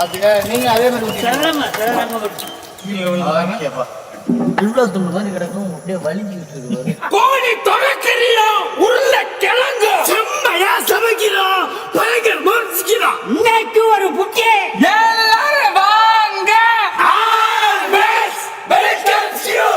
அதுக்கு நீங்க அதே மாதிரி இவ்வளவு துண்டு மாதிரி கிடக்கும் அப்படியே வலிக்கிட்டு இருக்கு. கோழி தொடக்கிறியா உருளை கிழங்கு செம்மையா சமைக்கிறோம் பயங்கர மோசிக்கிறோம். இன்னைக்கு ஒரு புக்கே எல்லாரும் வாங்க. Always welcomes you.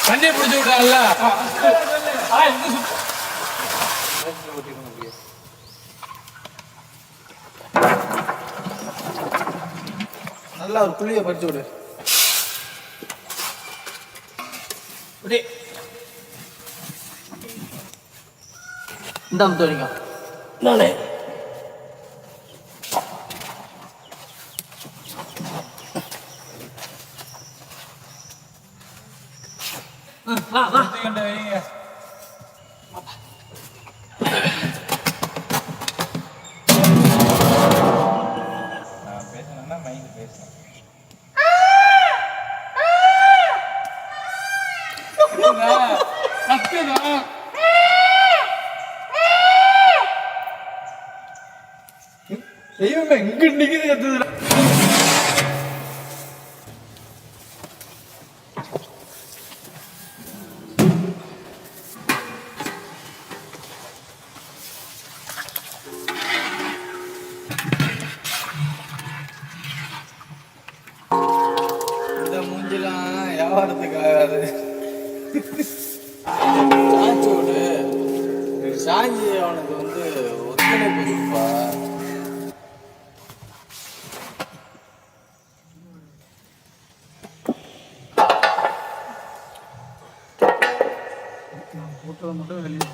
தண்ணி பிடிச்சு விட்டாங்கல்ல நல்லா ஒரு புளிய பறிச்சு விடு. இந்த தோழிங்க நானே தெய்வமே இங்க நிக்குது கத்துதுடா. இந்த மூஞ்சிலாம் வியாபாரத்துக்கு ஆகாது. சாஞ்சோடு சாஞ்சி அவனுக்கு ஒத்துழைப்பு கொடுப்பா. மட்டும் வெளியே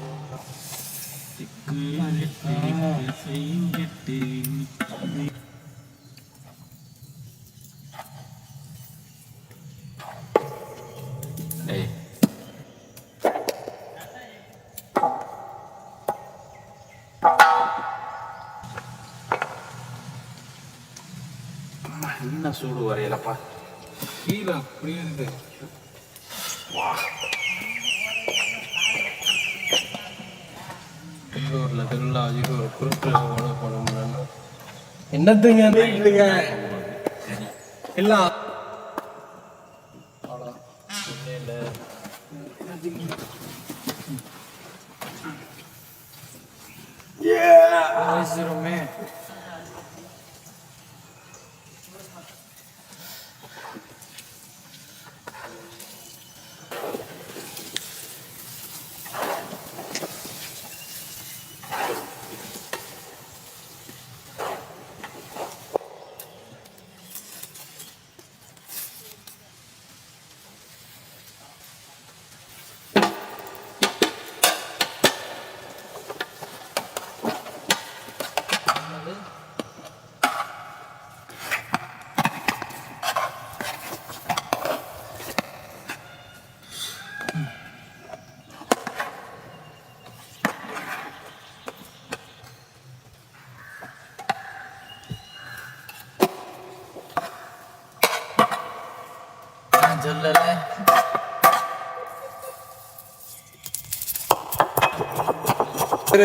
என்ன சூடு வரையலப்பா. கீழே புரியுது. திருவூர்ல திருவிழா ஒரு குறுக்கு போட முடியல. என்னத்துங்க எல்லாம் சொல்லல.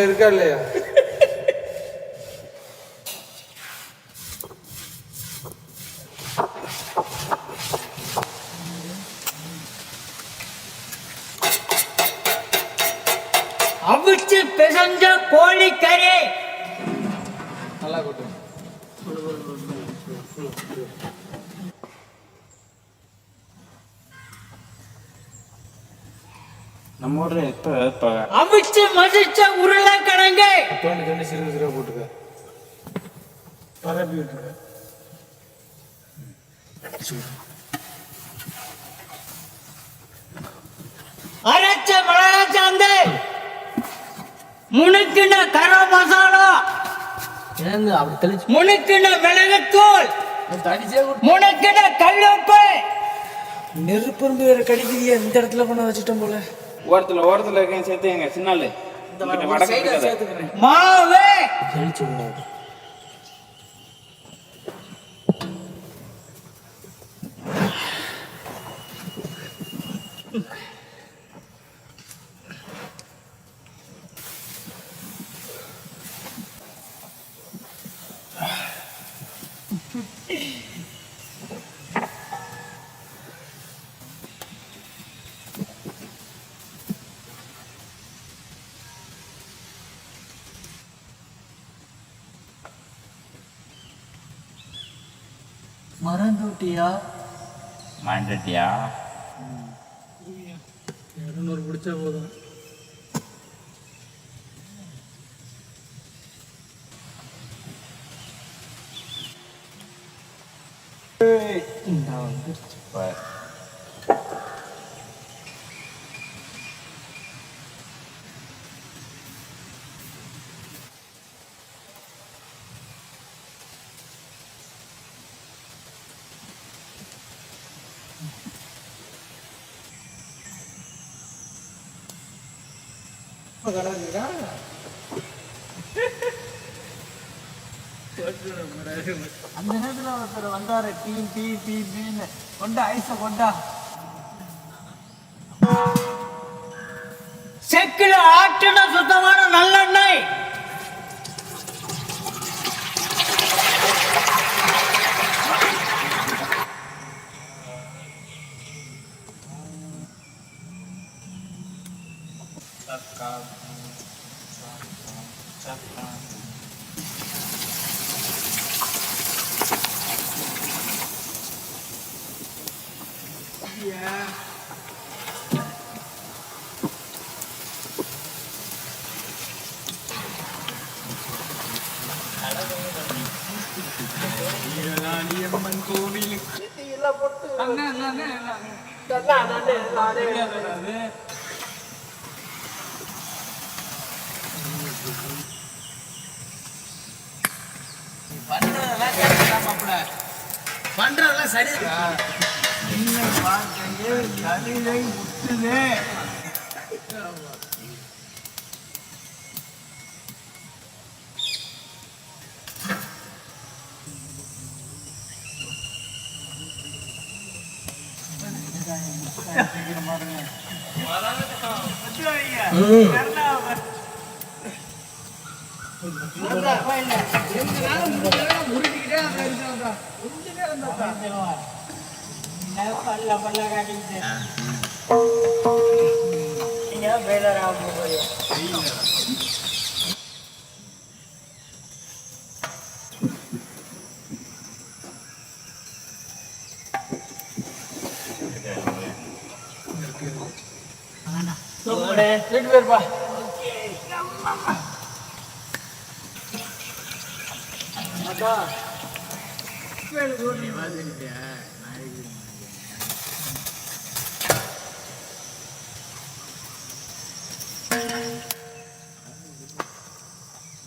இருக்கா இல்லையா? அவிச்சு பிசைஞ்ச கோழிக்கறி நல்லா கூட்டும். நம்ம ஊர்ல எப்ப அவிச்சு மசிச்ச உருளைக்கிழங்கு தோண்டி தோண்டி சிறு சிறுவா போட்டுக்க பரப்பி விட்டுருக்க. அரைச்ச மிளகா சாந்து முனுக்கின கரம் மசாலா ஏங்க அப்படி தெளிச்சு முனுக்கின மிளகுத்தூள் தடிச்சே முனுக்கின கல்லுப்பு. நெருப்பரும்பு வேற கடிக்குதியா. இந்த இடத்துல கொண்டு வச்சுட்டோம் போல. ஓரத்தில் இருக்கேன் சேர்த்து எங்க சின்னாலு ஒரு சைடா சேர்த்துக்கிறேன். மாவு ஜெயிச்சு விடாது. மறந்துட்டியா? மாண்டட்டியா 200 பிடிச்சா போதும். அந்த நேரத்துல ஒருத்தர் வந்தாரு, டீ டீ டீ டீன்னு. கொண்டா ஐஸ கொண்டா. செக்கில ஆட்டின சுத்தமான நல்லெண்ணெய். பண்றதெல்லாம் சரி. கலிதை முட்டுது.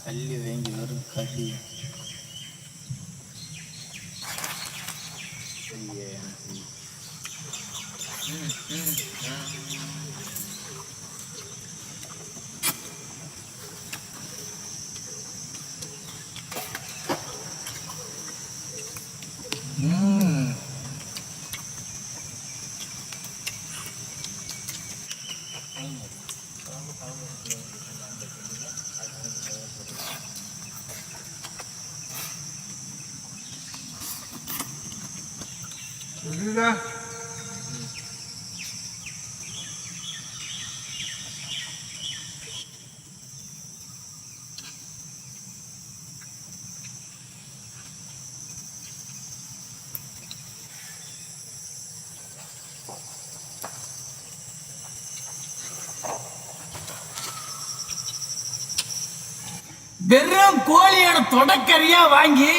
கல்லி வேங்கி வரும் கல்லி. வெறும் கோழியோட தொடக்கறியா வாங்கி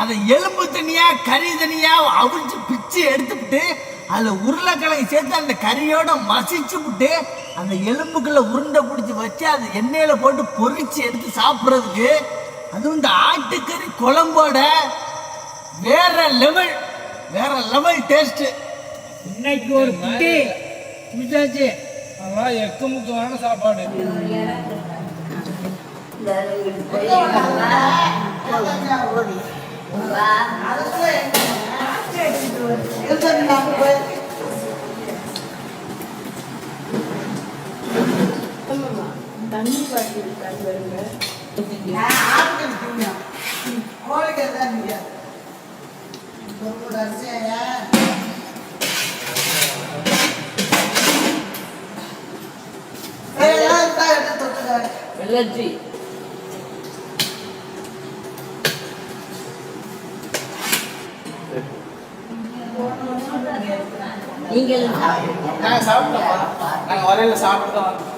அதை எலும்பு தனியா கறி தனியா அவிச்சு பிச்சு எடுத்துக்கிட்டு அதுல உருளைக்கிழங்கு சேர்த்து அந்த கறியோட மசிச்சு விட்டு அந்த எலும்புக்குள்ள உருண்டை பிடிச்சி வச்சு அதை எண்ணெயில போட்டு பொரிச்சு எடுத்து சாப்பிட்றதுக்கு, அதுவும் இந்த ஆட்டுக்கறி குழம்போட வேற லெவல் டேஸ்ட். இன்னைக்கு ஒரு குட்டி குடிச்சாச்சு. அதெல்லாம் எக்கு முக்கமான சாப்பாடு. தண்ணி பாட்டில் இருக்காது வருங்க வெள்ளச்சி நீங்கள் நாங்கள் சாப்பிட்டோம். நாங்கள் வரையில சாப்பிட்டு தான் வந்தோம்.